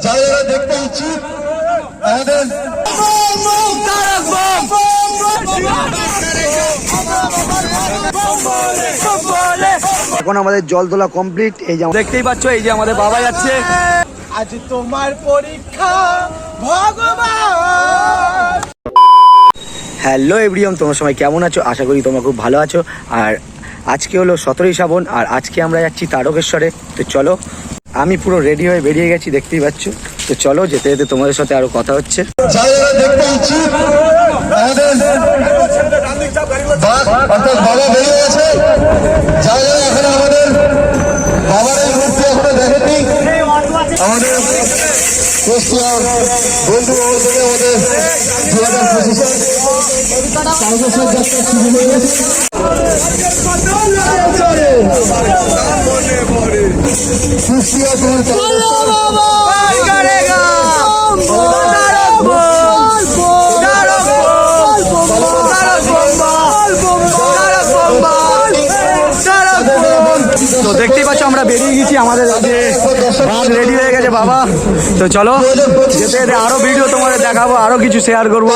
যারা দেখতে ইচ্ছুক আমাদের এখন আমাদের জল তোলা কমপ্লিট। এই যে দেখতেই পাচ্ছ, এই যে আমাদের বাবা যাচ্ছে। আজ তোমার পরীক্ষা ভগবান। হ্যালো এভরিওয়ান, তোমরা সবাই কেমন আছো? আশা করি তোমরা খুব ভালো আছো। আর আজকে হলো 17ই শ্রাবণ, আর আজকে আমরা যাচ্ছি তারকেশ্বরে। তো চলো, আমি পুরো রেডি হয়ে বেরিয়ে গেছি, দেখতেই পাচ্ছ। তো চলো, যেতে যেতে তোমাদের সাথে আরো কথা হচ্ছে। যারা দেখতে ইচ্ছুক আমাদের বাবা বেরিয়ে গেছে। যারা এখন আমাদের বাবার এই মূর্তি এখনো দেখেনি, আমাদের বন্ধু থেকে আমাদের 2025 তারকেশ্বর যাত্রা শুরু হয়ে গেছে। কুষ্টিয়া তো দেখতেই পাচ্ছ, আমরা বেরিয়ে গেছি, আমাদের রেডি হয়ে গেছে বাবা। তো চলো, যেতে যেতে আরো ভিডিও তোমাদের দেখাবো, আরো কিছু শেয়ার করবো।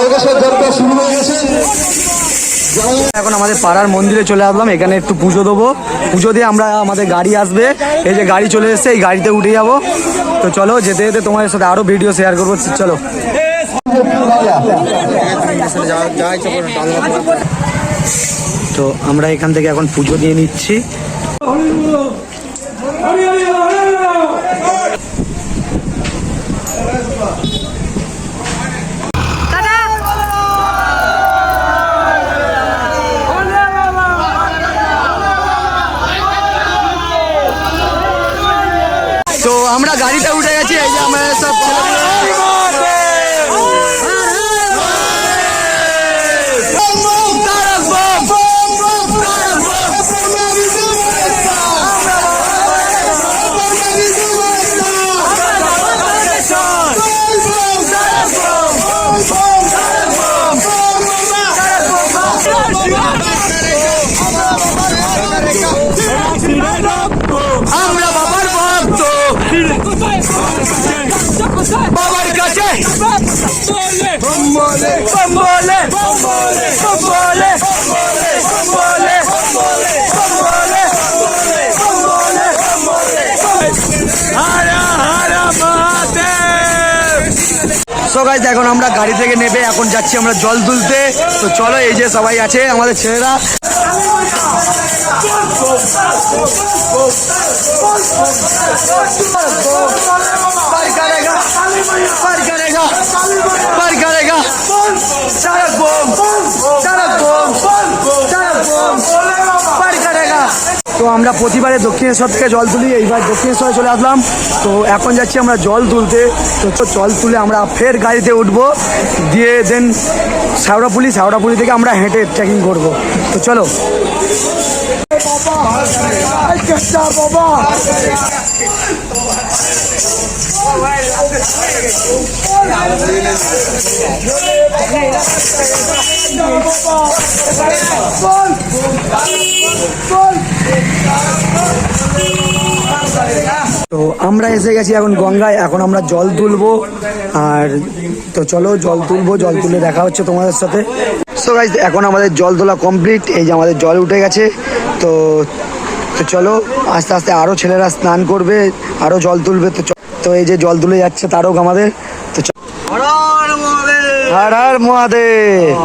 এখন আমাদের পাড়ার মন্দিরে চলে আসলাম, এখানে একটু পুজো দেবো। পুজো দিয়ে আমরা আমাদের গাড়ি আসবে, এই যে গাড়ি চলে এসছে, এই গাড়িতে উঠে যাবো। তো চলো, যেতে যেতে তোমাদের সাথে আরো ভিডিও শেয়ার করবো। চলো, তো আমরা এখান থেকে এখন পুজো দিয়ে নিচ্ছি। তো আমরা গাড়িতে উঠে গেছি, এই যে আমরা সব আমরা বাবার ভক্ত, বাবার কাছে সো গাইস, এখন আমরা গাড়ি থেকে নেবে এখন যাচ্ছি আমরা জল তুলতে। তো চলো, এই যে সবাই আছে আমাদের ছেলেরা। তো আমরা প্রতিবারে দক্ষিণেশ্বর থেকে জল তুলি, এইবার দক্ষিণেশ্বরে চলে আসলাম। তো এখন যাচ্ছি আমরা জল তুলতে। তো জল তুলে আমরা ফের গাড়িতে উঠবো, দিয়ে দেন শেওড়াপুলি থেকে আমরা হেঁটে ট্রেকিং করবো। তো চলো। তো আমরা এসে গেছি এখন গঙ্গায়, এখন আমরা জল তুলবো। আর তো চলো, জল তুলবো, জল তুলে দেখা হচ্ছে তোমাদের সাথে। সো গাইস, এখন আমাদের জল তোলা কমপ্লিট, এই যে আমাদের জল উঠে গেছে। তো চলো, আস্তে আস্তে আরো ছেলেরা স্নান করবে, আরো জল তুলবে। তো এই যে জল তুলে যাচ্ছে তারক আমাদের। তো হর হর মহাদেব।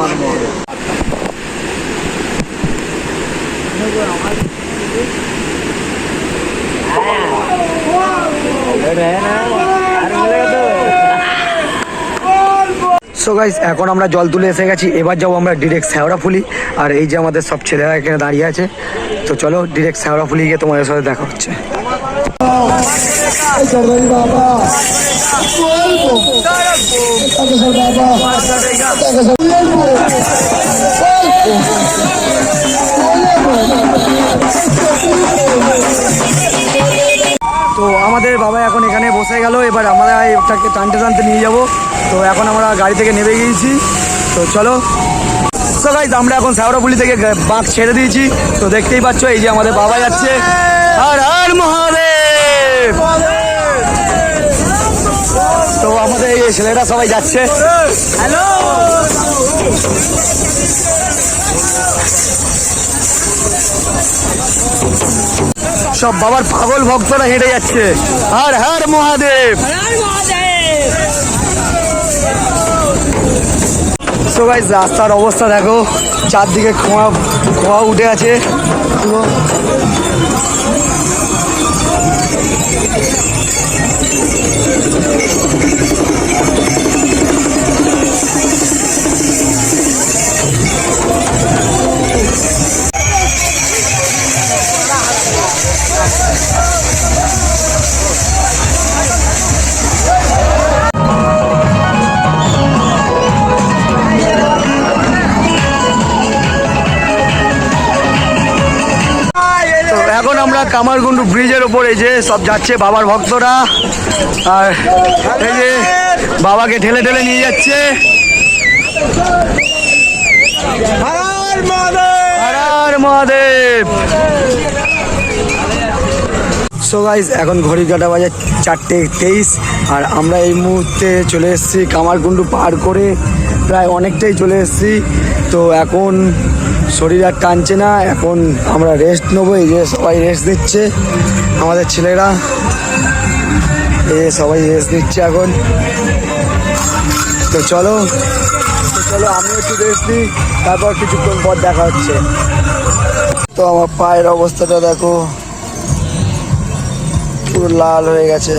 সো গাইস, এখন আমরা জল তুলে এসে গেছি, এবার যাবো আমরা ডিরেক্ট শেওড়াফুলি। আর এই যে আমাদের সব ছেলেরা এখানে দাঁড়িয়ে আছে। তো চলো, ডিরেক্ট শেওড়াফুলি গিয়ে তোমাদের সাথে দেখা হচ্ছে। তো আমাদের বাবা এখন এখানে বসে গেল, এবার আমরা এটাকে টানতে টানতে নিয়ে যাব। তো এখন আমরা গাড়ি থেকে নেমে গিয়েছি। তো চলো। সো গাইস, আমরা এখন শেওড়াফুলি থেকে বাঁক ছেড়ে দিয়েছি। তো দেখতেই পাচ্ছ, এই যে আমাদের বাবা যাচ্ছে। হর হর মহাদেব। ছেলেরা সবাই যাচ্ছে। হ্যালো, সব বাবার পাগল ভক্তরা হেঁটে যাচ্ছে। হর হর মহাদেব। সো গাইস, রাস্তার অবস্থা দেখো, চারদিকে খোয়া খোয়া উঠে আছে পুরো। এখন আমরা কামারগুন্ডু ব্রিজের ওপরে যে সব যাচ্ছে বাবার ভক্তরা, আর এই যে বাবাকে ঠেলে ঠেলে নিয়ে যাচ্ছে। হর হর মহাদেব। সো গাইস, এখন ঘড়ি কাটা বাজে 4:23, আর আমরা এই মুহূর্তে চলে এসেছি কামারকুণ্ডু পার করে, প্রায় অনেকটাই চলে এসেছি। তো এখন শরীর আর টানছে না, এখন আমরা রেস্ট নেবো। এই যে সবাই রেস্ট নিচ্ছে, আমাদের ছেলেরা সবাই রেস্ট নিচ্ছে এখন। তো চলো আমিও একটু রেস্ট নিই, তারপর কিছুক্ষণ পর দেখা হচ্ছে। তো আমার পায়ের অবস্থাটা দেখো, পুরো লাল হয়ে গেছে।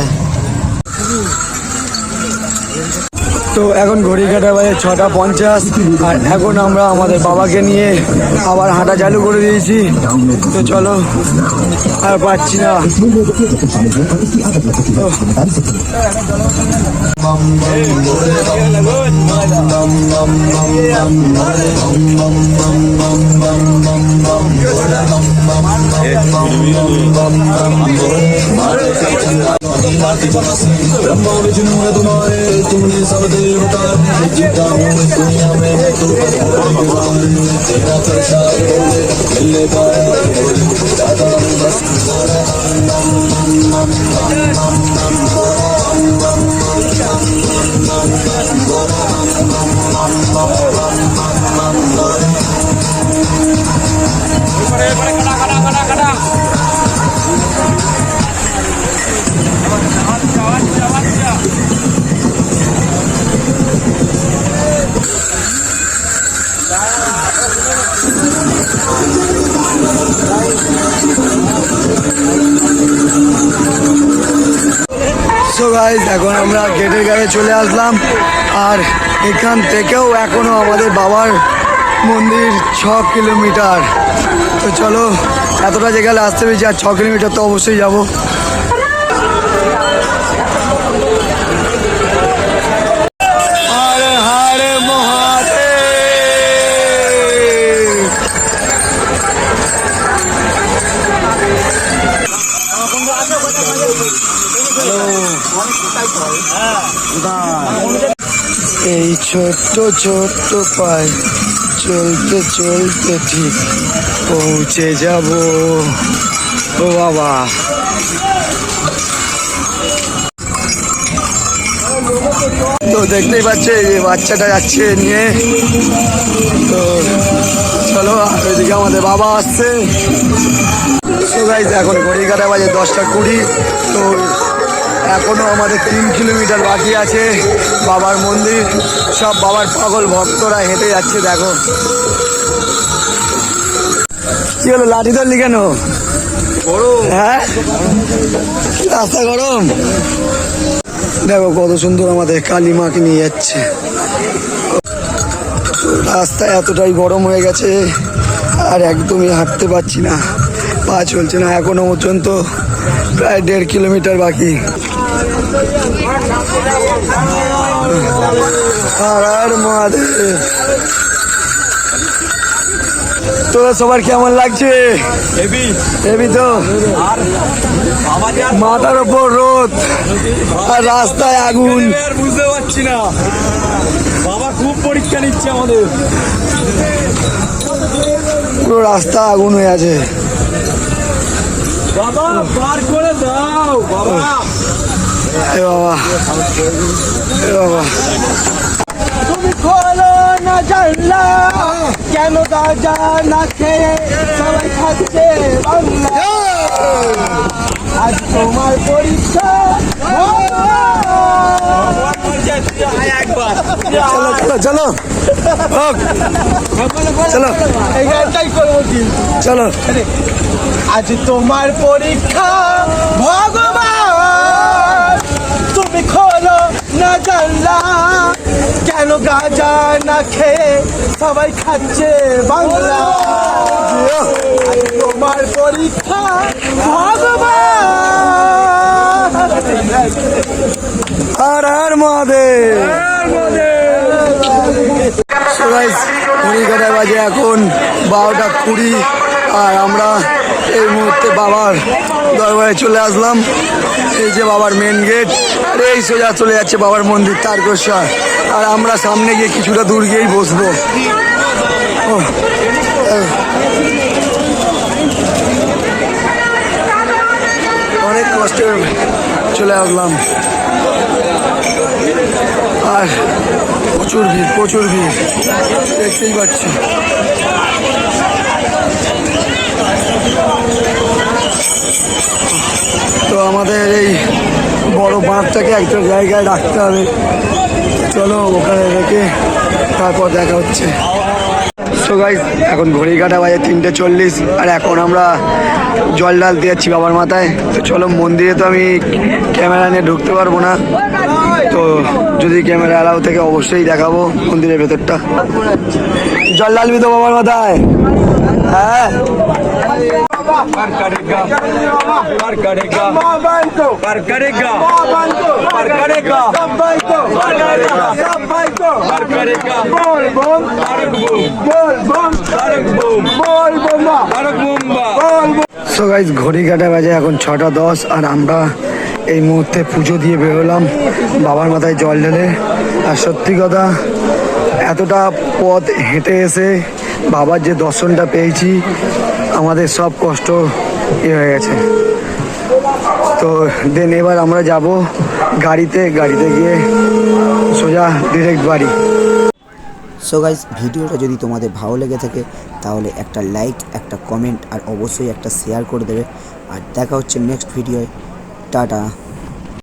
তো এখন ঘড়ি কাটা বাজে 6:50, আর এখন আমরা আমাদের বাবাকে নিয়ে আবার হাঁটা চালু করে দিয়েছি। তো চলো, আর পাচ্ছি না। ब्रह्मा विष्णु है तुम्हारे, तुमने सब देवता जीता हूँ दुनिया में तू तेरा प्रसाद मिलने पाए दादा बस সো গাইস, এখন আমরা গেটের কাছে চলে আসলাম, আর এখান থেকেও এখনো আমাদের বাবার মন্দির 6 কিলোমিটার। তো চলো, এতটা জায়গায় আসতে পেরেছি, আর 6 কিলোমিটার তো অবশ্যই যাবো। হরে হরে মহাদেব। এই ছোট্ট ছোট্ট পায়ে চলতে চলতে ঠিক পৌঁছে যাব। ও বাবা, তো দেখতেই পাচ্ছে যে বাচ্চাটা যাচ্ছে নিয়ে। তো চলো, ওইদিকে আমাদের বাবা আসছে। সো গাইস, এখন ঘড়ি কাটা বাজে 10:20। তো এখনো আমাদের 3 কিলোমিটার বাকি আছে বাবার মন্দির। সব বাবার পাগল ভক্তরা হেঁটে যাচ্ছে। দেখো কি হলো, লাঠি ধরলি কেন? হ্যাঁ, রাস্তা গরম। দেখো কত সুন্দর আমাদের কালী মাকে নিয়ে যাচ্ছে। রাস্তা এতটাই গরম হয়ে গেছে, আর একদমই হাঁটতে পারছি না, পা চলছে না। এখনো পর্যন্ত প্রায় 1.5 কিলোমিটার বাকি। আর মহাদেব। তো সবার কেমন লাগছে? হেভি তো। মাথার ওপর রোদ, আর রাস্তায় আগুন। বুঝতে পারছি না, বাবা খুব পরীক্ষা নিচ্ছে আমাদের। পুরো রাস্তা আগুন হয়ে আছে। বাবা পার করে দাও বাবা। এ বাবা এ বাবা তুমি খোলো না জানলা কেন গাজা না খেয়ে সবাই খাচ্ছে বাংলা আজ তোমার পরীক্ষা চলো চলো চলো হোক। চলো এই গানটাই করবো কিন্তু চলো আজ তোমার পরীক্ষা ভগবান তুমি খোলো না জানলা কেন গাজা না খেয়ে সবাই খাচ্ছে বাংলা আজ তোমার পরীক্ষা ভগবান আর আর মহাদেব ঘড়িকাটা বাজে এখন 12:20 আর আমরা এই মুহূর্তে বাবার দরবারে চলে আসলাম। এই যে বাবার মেন গেট, আর এই সোজা চলে যাচ্ছে বাবার মন্দির তারকেশ্বর। আর আমরা সামনে গিয়ে কিছুটা দূর গিয়েই বসবো। অনেক কষ্টে চলে আসলাম আর প্রচুর ভিড় দেখতেই পাচ্ছি। তো আমাদের এই বড় বাঁধটাকে একটা জায়গায় রাখতে হবে। চলো ওখানে রেখে তারপর দেখা হচ্ছে। সো গাইস এখন ঘড়ি কাটা বাজে 3:40 আর এখন আমরা জল ঢালতে যাচ্ছি বাবার মাথায়। তো চলো, মন্দিরে তো আমি ক্যামেরা নিয়ে ঢুকতে পারবো না, তো যদি ক্যামেরা অ্যালাউ থেকে অবশ্যই দেখাবো মন্দিরের ভেতরটা। জল ঢালবি তো বাবার মাথায়? হ্যাঁ पर करेगा पर करेगा पर करेगा पर करेगा पर करेगा बोल बोल तारक बूम बोल बोल तारक बूम बोल बोम्बा तारक बूम्बा। সো গাইস ঘড়ি কাটা বাজে এখন 6:10 আর আমরা এই মুহূর্তে পুজো দিয়ে বেরোলাম বাবার মাথায় জল ঢেলে। আর সত্যি কথা, এতটা পথ হেঁটে এসে বাবার যে দর্শনটা পেয়েছি, আমাদের সব কষ্ট হয়ে গেছে। তো দেন এবার আমরা যাব গাড়িতে গিয়ে সোজা ডিরেক্ট বাড়ি। সো গাইস, ভিডিওটা যদি তোমাদের ভালো লেগে থাকে তাহলে একটা লাইক, একটা কমেন্ট আর অবশ্যই একটা শেয়ার করে দেবে। আর দেখা হচ্ছে নেক্সট ভিডিওয়। টাটা।